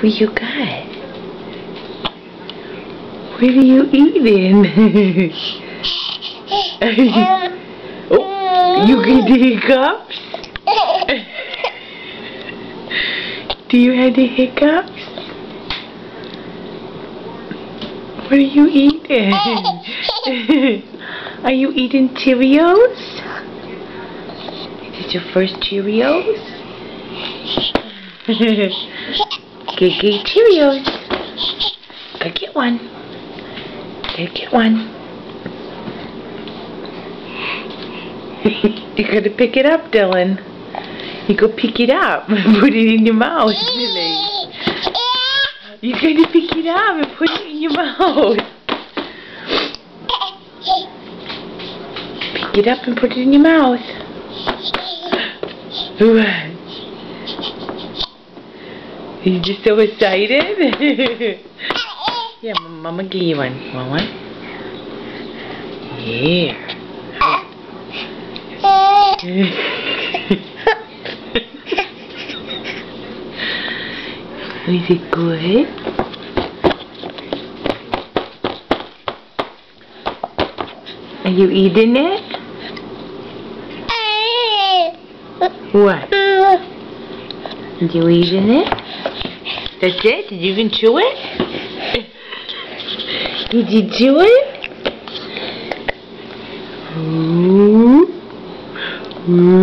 What you got? What are you eating? Oh, you get the hiccups? Do you have the hiccups? What are you eating? Are you eating Cheerios? Is it your first Cheerios? Get Cheerios. Go get one. Go get one. You gotta pick it up, Dylan. You go pick it up and put it in your mouth, Billy. You gotta pick it up and put it in your mouth. Pick it up and put it in your mouth. You just so excited? Yeah, Mama give you one. Want one? Yeah. Is it good? Are you eating it? What? Are you eating it? That's it? Did you even chew it? Did you chew it? Ooh. Ooh.